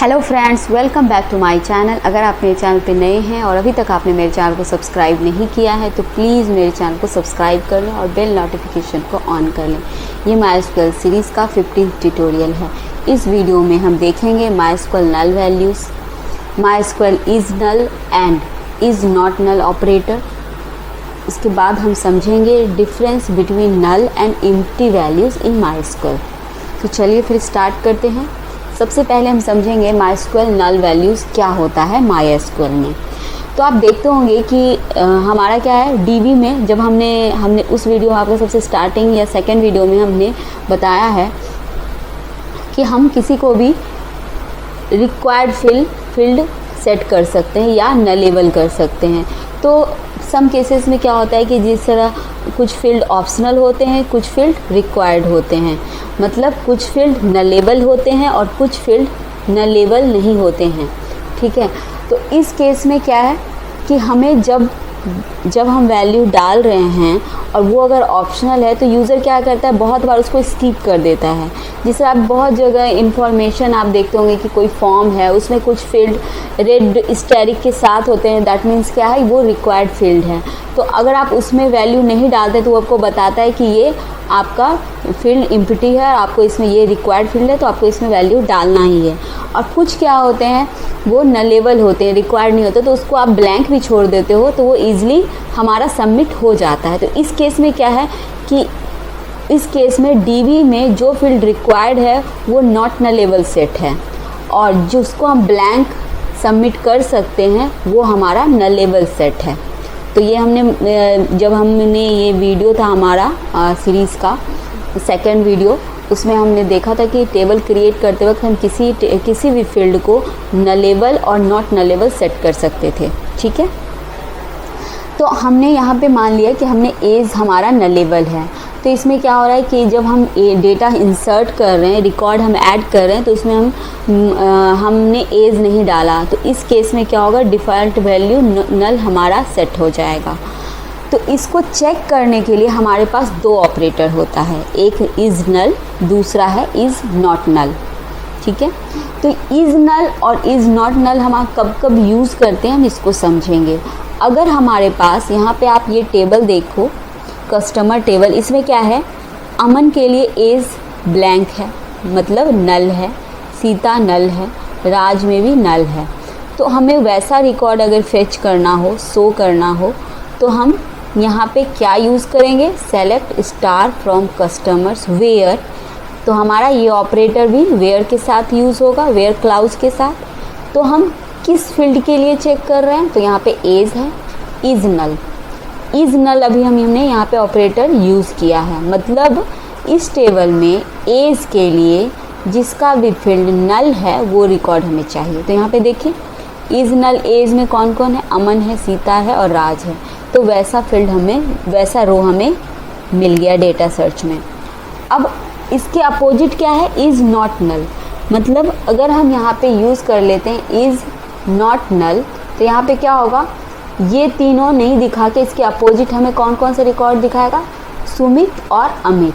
Hello friends, welcome back to my channel. अगर आप मेरे चैनल पे नए हैं और अभी तक आपने मेरे चैनल को सब्सक्राइब नहीं किया है तो प्लीज़ मेरे चैनल को सब्सक्राइब कर लें और बेल नोटिफिकेशन को ऑन कर लें। ये MySQL सीरीज़ का 15th ट्यूटोरियल है। इस वीडियो में हम देखेंगे MySQL null values, MySQL is null and is not null operator. इसके बाद हम समझेंगे difference between null and empty values in MySQL। तो चलिए फिर स्टार्ट करते हैं। सबसे पहले हम समझेंगे MySQL नल वैल्यूज़ क्या होता है MySQL में। तो आप देखते होंगे कि हमारा क्या है DB में, जब हमने उस वीडियो आपको सबसे स्टार्टिंग या सेकंड वीडियो में हमने बताया है कि हम किसी को भी रिक्वायर्ड फील्ड सेट कर सकते हैं या नलेबल कर सकते हैं। तो सम केसेस में क्या होता है कि जिस तरह कुछ फील्ड ऑप्शनल होते हैं, कुछ फील्ड रिक्वायर्ड होते हैं, मतलब कुछ फील्ड नलेबल होते हैं और कुछ फील्ड नलेबल नहीं होते हैं। ठीक है, तो इस केस में क्या है कि हमें जब हम वैल्यू डाल रहे हैं और वो अगर ऑप्शनल है तो यूज़र क्या करता है, बहुत बार उसको स्किप कर देता है। जिससे आप बहुत जगह इन्फॉर्मेशन आप देखते होंगे कि कोई फॉर्म है, उसमें कुछ फील्ड रेड स्टेरिक के साथ होते हैं, दैट मीन्स क्या है, वो रिक्वायर्ड फील्ड है। तो अगर आप उसमें वैल्यू नहीं डालते तो वो आपको बताता है कि ये आपका फील्ड एम्प्टी है, आपको इसमें ये रिक्वायर्ड फील्ड है तो आपको इसमें वैल्यू डालना ही है। और कुछ क्या होते हैं वो नलेबल होते हैं, रिक्वायर्ड नहीं होते, तो उसको आप ब्लैंक भी छोड़ देते हो तो वो ईजिली हमारा सबमिट हो जाता है। तो इस केस में क्या है कि इस केस में DB में जो फील्ड रिक्वायर्ड है वो नॉट नलेबल सेट है और जिसको हम ब्लैंक सबमिट कर सकते हैं वो हमारा नलेबल सेट है। तो ये जब हमने ये वीडियो था हमारा सीरीज़ का सेकंड वीडियो, उसमें हमने देखा था कि टेबल क्रिएट करते वक्त हम किसी भी फील्ड को नलेबल और नॉट नलेबल सेट कर सकते थे। ठीक है, तो हमने यहाँ पे मान लिया कि हमने एज हमारा नलेबल है। तो इसमें क्या हो रहा है कि जब हम डेटा इंसर्ट कर रहे हैं, रिकॉर्ड हम ऐड कर रहे हैं, तो उसमें हमने एज नहीं डाला, तो इस केस में क्या होगा, डिफ़ॉल्ट वैल्यू नल हमारा सेट हो जाएगा। तो इसको चेक करने के लिए हमारे पास दो ऑपरेटर होता है, एक इज़ नल, दूसरा है इज़ नॉट नल। ठीक है, तो इज़ नल और इज़ नॉट नल हम कब कब यूज़ करते हैं हम इसको समझेंगे। अगर हमारे पास यहाँ पे आप ये टेबल देखो, कस्टमर टेबल, इसमें क्या है, अमन के लिए एज ब्लैंक है, मतलब नल है, सीता नल है, राज में भी नल है। तो हमें वैसा रिकॉर्ड अगर फेच करना हो, शो करना हो, तो हम यहाँ पे क्या यूज़ करेंगे, select star from customers where. तो हमारा ये ऑपरेटर भी वेयर के साथ यूज़ होगा, वेयर क्लाउज के साथ। तो हम किस फील्ड के लिए चेक कर रहे हैं, तो यहाँ पे एज है, इज़ नल, इज़ नल अभी हमने यहाँ पे ऑपरेटर यूज़ किया है, मतलब इस टेबल में एज के लिए जिसका भी फील्ड नल है वो रिकॉर्ड हमें चाहिए। तो यहाँ पे देखिए इज़ नल एज में कौन कौन है, अमन है, सीता है और राज है। तो वैसा फील्ड हमें, वैसा रो हमें मिल गया डेटा सर्च में। अब इसके अपोजिट क्या है, इज़ नॉट नल, मतलब अगर हम यहाँ पे यूज़ कर लेते हैं इज़ नॉट नल, तो यहाँ पे क्या होगा, ये तीनों नहीं दिखा के इसके अपोजिट हमें कौन कौन से रिकॉर्ड दिखाएगा, सुमित और अमित,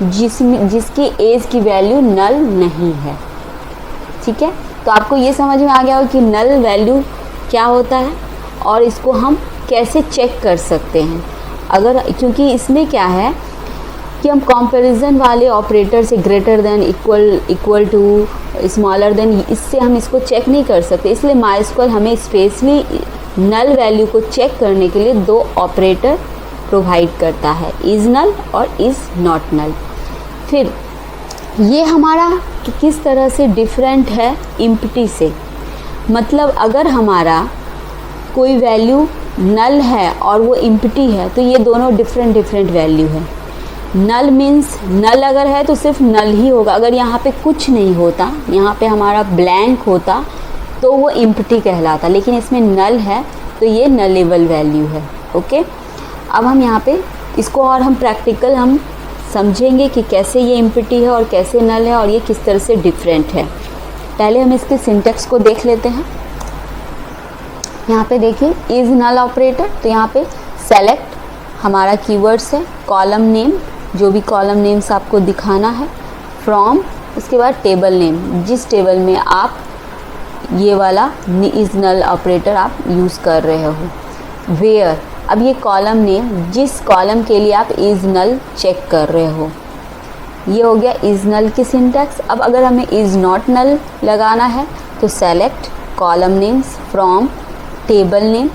जिसकी एज की वैल्यू नल नहीं है। ठीक है, तो आपको ये समझ में आ गया हो कि नल वैल्यू क्या होता है और इसको हम कैसे चेक कर सकते हैं। अगर, क्योंकि इसमें क्या है कि हम कंपैरिजन वाले ऑपरेटर से greater than, equal to, smaller than, इससे हम इसको चेक नहीं कर सकते। इसलिए MySQL हमें स्पेशली नल वैल्यू को चेक करने के लिए दो ऑपरेटर प्रोवाइड करता है, इज़ नल और इज़ नॉट नल। फिर ये हमारा किस तरह से डिफरेंट है एम्प्टी से, मतलब अगर हमारा कोई वैल्यू नल है और वो एम्प्टी है तो ये दोनों डिफरेंट वैल्यू है। नल मीन्स नल अगर है तो सिर्फ नल ही होगा, अगर यहाँ पे कुछ नहीं होता, यहाँ पे हमारा ब्लैंक होता तो वो एम्प्टी कहलाता, लेकिन इसमें नल है तो ये नलेबल वैल्यू है। ओके, अब हम यहाँ पे इसको और हम प्रैक्टिकल हम समझेंगे कि कैसे ये एम्प्टी है और कैसे नल है और ये किस तरह से डिफरेंट है। पहले हम इसके सिंटैक्स को देख लेते हैं। यहाँ पे देखिए इज़ नल ऑपरेटर, तो यहाँ पे सेलेक्ट हमारा कीवर्ड्स है, कॉलम नेम, जो भी कॉलम नेम्स आपको दिखाना है, फ्रॉम, उसके बाद टेबल नेम, जिस टेबल में आप ये वाला इज़ नल ऑपरेटर आप यूज़ कर रहे हो। वेयर, अब ये कॉलम नेम, जिस कॉलम के लिए आप इज़ नल चेक कर रहे हो, ये हो गया इज़ नल की सिंटैक्स। अब अगर हमें इज़ नॉट नल लगाना है तो select column names from table name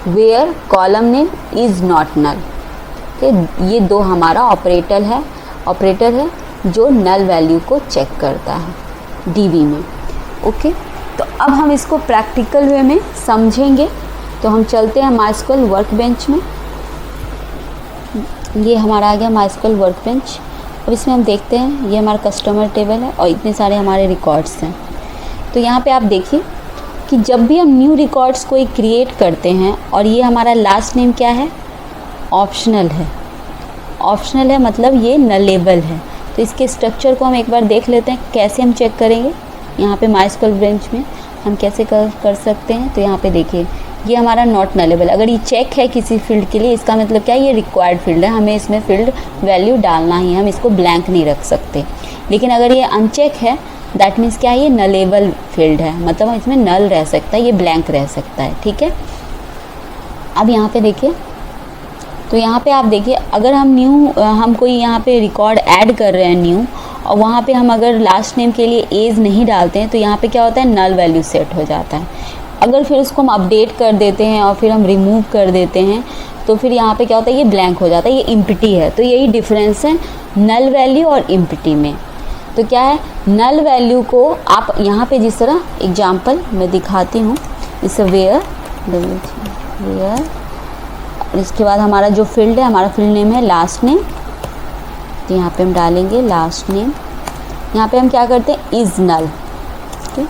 where column name is not null. ये दो हमारा ऑपरेटर है जो नल वैल्यू को चेक करता है डीबी में। ओके, तो अब हम इसको प्रैक्टिकल वे में समझेंगे। तो हम चलते हैं माइस्क्ल वर्कबेंच में। ये हमारा आ गया माइस्क्ल वर्कबेंच। अब इसमें हम देखते हैं, ये हमारा कस्टमर टेबल है और इतने सारे हमारे रिकॉर्ड्स हैं। तो यहाँ पे आप देखिए कि जब भी हम न्यू रिकॉर्ड्स कोई क्रिएट करते हैं, और ये हमारा लास्ट नेम क्या है, ऑप्शनल है मतलब ये नलेबल है। तो इसके स्ट्रक्चर को हम एक बार देख लेते हैं, कैसे हम चेक करेंगे। यहाँ पे माइस्क्ल बेंच में हम कैसे कर सकते हैं। तो यहाँ पे देखिए, ये हमारा नॉट नलेबल, अगर ये चेक है किसी फील्ड के लिए, इसका मतलब क्या है, ये रिक्वायर्ड फील्ड है, हमें इसमें फील्ड वैल्यू डालना ही है, हम इसको ब्लैंक नहीं रख सकते। लेकिन अगर ये अनचेक है, दैट मीन्स क्या है, ये नलेबल फील्ड है, मतलब इसमें नल रह सकता है, ये ब्लैंक रह सकता है। ठीक है, अब यहाँ पे देखिए, तो यहाँ पे आप देखिए, अगर हम कोई यहाँ पे रिकॉर्ड ऐड कर रहे हैं न्यू, और वहाँ पे हम अगर लास्ट नेम के लिए एज नहीं डालते हैं, तो यहाँ पे क्या होता है, नल वैल्यू सेट हो जाता है। अगर फिर उसको हम अपडेट कर देते हैं और फिर हम रिमूव कर देते हैं, तो फिर यहाँ पे क्या होता है, ये ब्लैंक हो जाता है, ये इम्प्टी है। तो यही डिफरेंस है नल वैल्यू और इम्प्टी में। तो क्या है, नल वैल्यू को आप यहाँ पे जिस तरह एग्जाम्पल मैं दिखाती हूँ, इस वेयर, इसके बाद हमारा जो फील्ड है, हमारा फील्ड नेम है लास्ट नेम। तो यहाँ पे हम डालेंगे लास्ट नेम। यहाँ पे हम क्या करते हैं, इज़ नल। ठीक,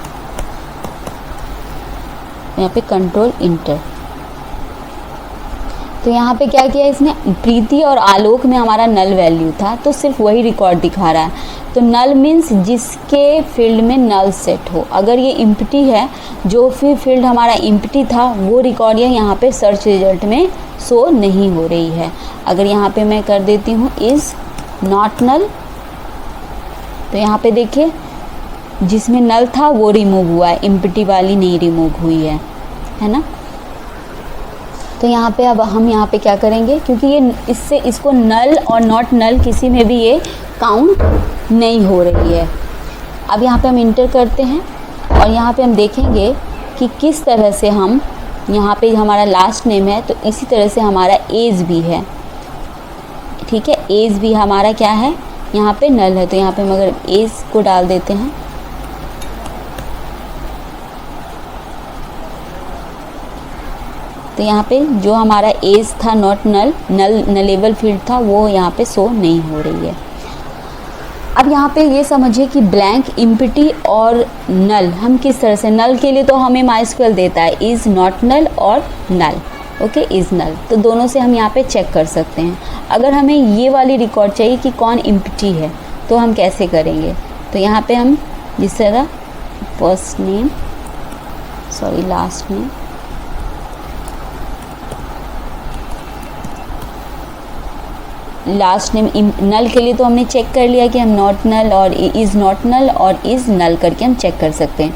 यहाँ पे कंट्रोल इंटर। तो यहाँ पे क्या किया इसने, प्रीति और आलोक में हमारा नल वैल्यू था, तो सिर्फ वही रिकॉर्ड दिखा रहा है। तो नल मीन्स जिसके फील्ड में नल सेट हो। अगर ये इम्प्टी है, जो फिर फील्ड हमारा इम्प्टी था, वो रिकॉर्ड यहाँ पे सर्च रिजल्ट में शो नहीं हो रही है। अगर यहाँ पे मैं कर देती हूँ इज़ नॉट नल, तो यहाँ पे देखिए जिसमें नल था वो रिमूव हुआ है, इम्प्टी वाली नहीं रिमूव हुई है ना। तो यहाँ पे अब हम यहाँ पे क्या करेंगे, क्योंकि ये इसको नल और नॉट नल किसी में भी ये काउंट नहीं हो रही है। अब यहाँ पे हम इंटर करते हैं और यहाँ पे हम देखेंगे कि किस तरह से हम यहाँ पे हमारा लास्ट नेम है, तो इसी तरह से हमारा एज भी है। ठीक है, एज भी हमारा क्या है, यहाँ पे नल है। तो यहाँ पे हम अगर एज को डाल देते हैं, तो यहाँ पे जो हमारा एज था नॉट नलेबल फील्ड था, वो यहाँ पे शो नहीं हो रही है। अब यहाँ पे ये समझिए कि ब्लैंक, इम्प्टी और नल हम किस तरह से, नल के लिए तो हमें माइस्क्ल देता है इज़ नॉट नल और नल। ओके, इज़ नल, तो दोनों से हम यहाँ पे चेक कर सकते हैं। अगर हमें ये वाली रिकॉर्ड चाहिए कि कौन इम्प्टी है, तो हम कैसे करेंगे। तो यहाँ पे हम जिस तरह first name, sorry last name, last name null के लिए तो हमने चेक कर लिया कि हम नॉट नल और इज़ नॉट नल और इज़ नल करके हम चेक कर सकते हैं।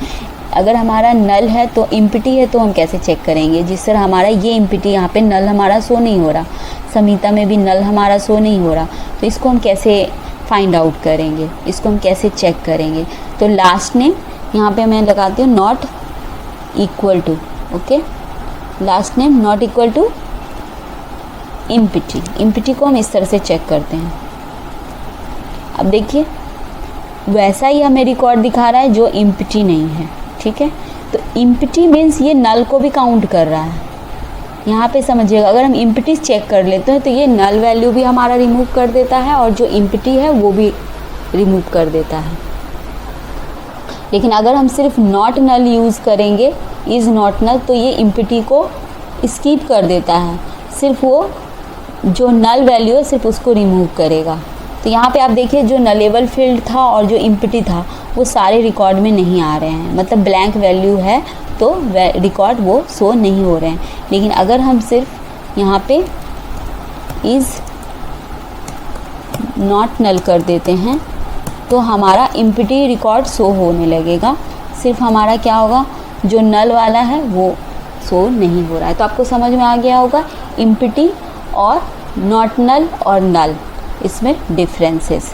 अगर हमारा नल है तो इम्प्टी है, तो हम कैसे चेक करेंगे। जिस तरह हमारा ये इम्प्टी, यहाँ पे नल हमारा शो नहीं हो रहा, समीता में भी नल हमारा शो नहीं हो रहा, तो इसको हम कैसे फाइंड आउट करेंगे, इसको हम कैसे चेक करेंगे। तो लास्ट नेम यहाँ पे मैं लगाती हूँ not equal to, okay, last name not equal to empty. Empty को हम इस तरह से चेक करते हैं। अब देखिए वैसा ही हमें रिकॉर्ड दिखा रहा है जो इम्प्टी नहीं है। ठीक है, तो इम्प्टी मीन्स ये नल को भी काउंट कर रहा है। यहाँ पे समझिएगा, अगर हम इम्प्टी चेक कर लेते हैं तो ये नल वैल्यू भी हमारा रिमूव कर देता है और जो इम्प्टी है वो भी रिमूव कर देता है। लेकिन अगर हम सिर्फ नॉट नल यूज़ करेंगे, इज़ नॉट नल, तो ये इम्प्टी को स्किप कर देता है, सिर्फ वो जो नल वैल्यू है सिर्फ उसको रिमूव करेगा। तो यहाँ पे आप देखिए जो नलेबल फील्ड था और जो इम्प्टी था वो सारे रिकॉर्ड में नहीं आ रहे हैं, मतलब ब्लैंक वैल्यू है तो रिकॉर्ड वो शो नहीं हो रहे हैं। लेकिन अगर हम सिर्फ यहाँ पे इज़ नॉट नल कर देते हैं तो हमारा इम्प्टी रिकॉर्ड शो होने लगेगा। सिर्फ हमारा क्या होगा, जो नल वाला है वो शो नहीं हो रहा है। तो आपको समझ में आ गया होगा एम्प्टी और नॉट नल और नल, इसमें डिफरेंसेस।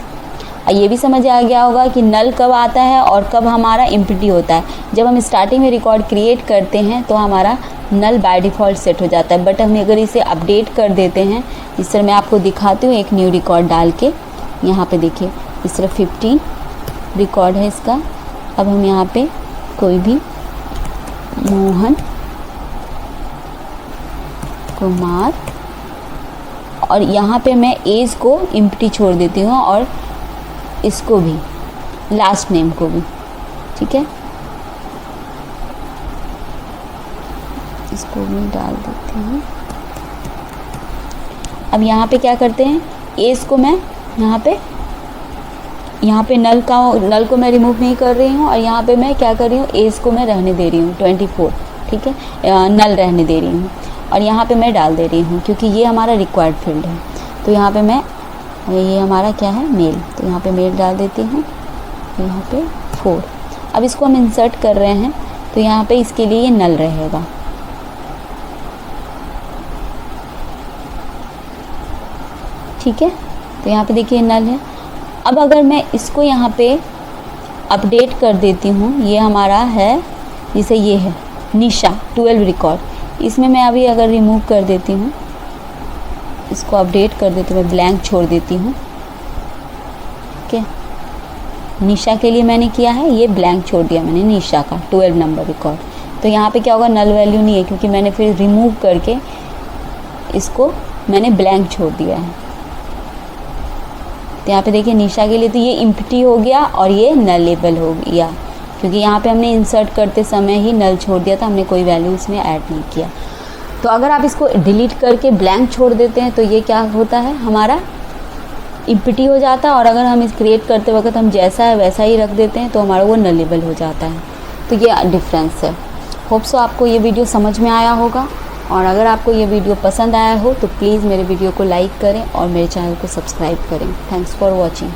ये भी समझ आ गया होगा कि नल कब आता है और कब हमारा एम्प्टी होता है। जब हम स्टार्टिंग में रिकॉर्ड क्रिएट करते हैं तो हमारा नल बाय डिफ़ॉल्ट सेट हो जाता है, बट हम अगर इसे अपडेट कर देते हैं, इस तरह मैं आपको दिखाती हूँ एक न्यू रिकॉर्ड डाल के। यहाँ पे देखिए इस तरह 15 रिकॉर्ड है इसका। अब हम यहाँ पे कोई भी मोहन कुमार, और यहाँ पे मैं एज को एम्प्टी छोड़ देती हूँ और इसको भी, लास्ट नेम को भी, ठीक है, इसको भी डाल देती हूँ। अब यहाँ पे क्या करते हैं, एज को मैं यहाँ पे नल को मैं रिमूव नहीं कर रही हूँ, और यहाँ पे मैं क्या कर रही हूँ, एज को मैं रहने दे रही हूँ 24, ठीक है, नल रहने दे रही हूँ, और यहाँ पे मैं डाल दे रही हूँ क्योंकि ये हमारा रिक्वायर्ड फील्ड है। तो यहाँ पे मैं, ये हमारा क्या है, मेल, तो यहाँ पे मेल डाल देती हूँ, यहाँ पे 4। अब इसको हम इंसर्ट कर रहे हैं तो यहाँ पे इसके लिए ये नल रहेगा। ठीक है, तो यहाँ पे देखिए नल है। अब अगर मैं इसको यहाँ पे अपडेट कर देती हूँ, ये हमारा है, जैसे ये है निशा 12 रिकॉर्ड, इसमें मैं अभी अगर रिमूव कर देती हूँ, इसको अपडेट कर देती हूँ, मैं ब्लैंक छोड़ देती हूँ, ठीक है, निशा के लिए मैंने किया है, ये ब्लैंक छोड़ दिया मैंने निशा का 12 नंबर रिकॉर्ड। तो यहाँ पे क्या होगा, नल वैल्यू नहीं है क्योंकि मैंने फिर रिमूव करके इसको मैंने ब्लैंक छोड़ दिया है। तो यहाँ पे देखिए निशा के लिए तो ये एम्प्टी हो गया और ये नलेबल हो गया क्योंकि यहाँ पे हमने इंसर्ट करते समय ही नल छोड़ दिया था, हमने कोई वैल्यू इसमें ऐड नहीं किया। तो अगर आप इसको डिलीट करके ब्लैंक छोड़ देते हैं तो ये क्या होता है, हमारा एम्प्टी हो जाता है, और अगर हम इस क्रिएट करते वक्त हम जैसा है वैसा ही रख देते हैं तो हमारा वो नलेबल हो जाता है। तो ये डिफरेंस है। होप सो आपको ये वीडियो समझ में आया होगा, और अगर आपको ये वीडियो पसंद आया हो तो प्लीज़ मेरे वीडियो को लाइक करें और मेरे चैनल को सब्सक्राइब करें। Thanks for watching.